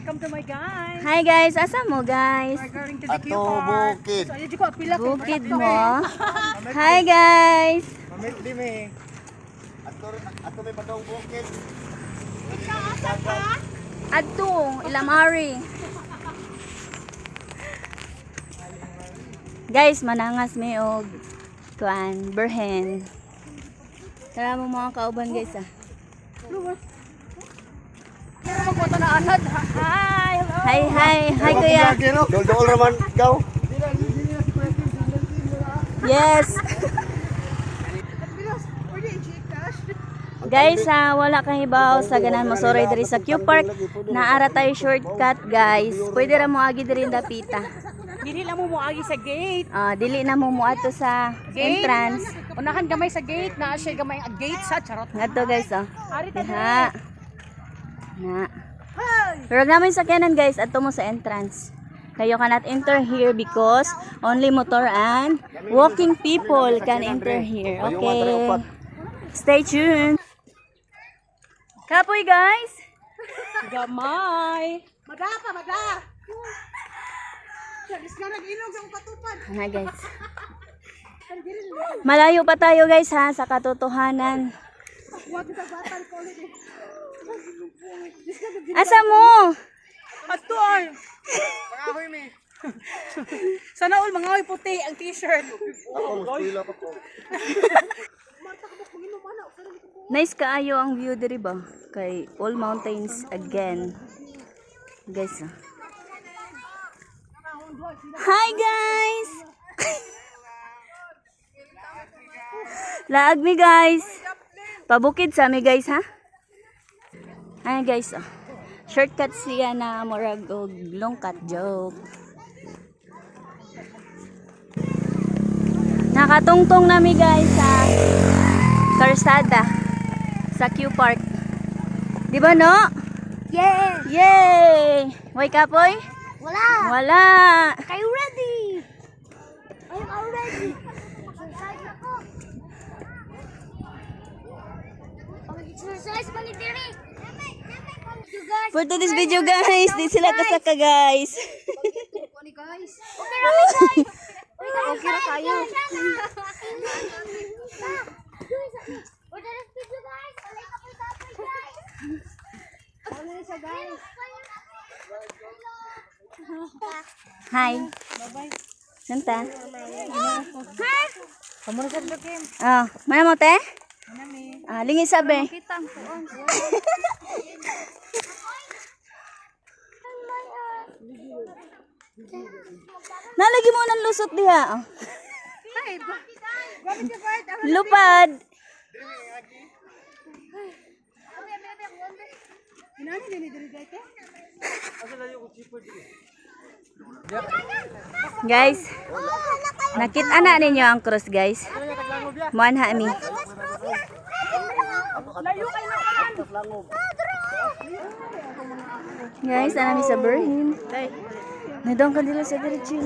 welcome to my guys. Hi guys, asa mo guys? We're going to the Q Park. Bukid. So, yun ko, pila ko. Bukid mo. Hi guys. Mamit di me. Ato may padong bukid. Adto, Ilamari. Guys, manangas may og kuan, berhen. Tara mo mga kauban guys ah. Pero magpunta na anad. Hi, hello. Hi kuya. Dol raman gaw. Yes. Guys, wala kang hibaw sa ganan mo sorry diri sa Q Park. Naara tayo shortcut, guys. Pwede ra mo agi diri dapita. Dili lang mo moagi sa gate. Dili na mo muadto sa Gate. entrance. Unahan gamay sa gate. Naa siya gamay ang gate sa charot. Ngadto guys, oh. Ari ta Diha. Na. Pero namin sa kanan guys, adto mo sa entrance. Kayo cannot enter here because only motor and walking people can enter here. Okay. Stay tuned. Kapoy guys. gamay. Maga. Hi guys. Malayo pa tayo guys ha sa katotohanan. Asa mo? Ato ay. Mangahoy mi. Sana all mangahoy puti ang t-shirt. Ako mustila pa ko. Nice kaayo ang view diri ba? Kay all mountains again. Guys. Hi guys. Laag mi guys. Pabukid sa mi guys ha. Ay guys. Shortcut siya na murag og longkat joke. Nakatungtong nami guys sa karsada sa Q Park. Di ba no? Yeah! Yay! Wake up boy? Wala! Wala. Kayo ready? I'm all ready. Exercise ako. Mag-exercise ba ni Terry? You guys. For today's video guys, di sila kasaka guys. Okay guys. Okay guys. Okay na tayo. For today's video guys, alay ka po tapos guys. Alay sa guys. Hi. Bye-bye. Santa. Kamu na sa Kim. Mana mo te? Nami. Lingi sabi. Kita ang tuon. Nalagi mo ng lusot diha. Ay, gamit ka part. Lupad. Inani din diri dito. Guys, nakita na ninyo ang cross guys. Manha mi. Layo kay nakalan. Guys, anami sa Berhin. Nadong ka dila sa diretso.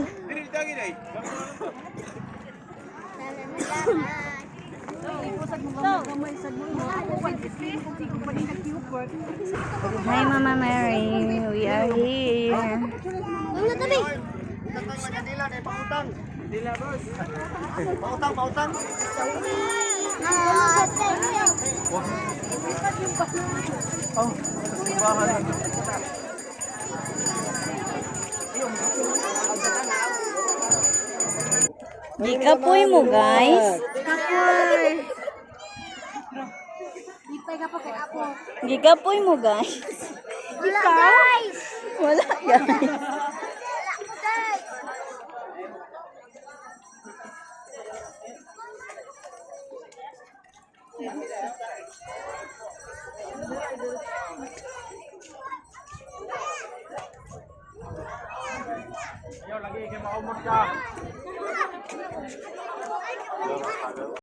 Hi Mama Mary, we are here. Dila kay pautang. Dila boss. Pautang. Oh, simbahan. Gikapoy mo guys. Gikapoy mo guys. Wala guys. Wala guys. Ayaw lagi kay maumot ka.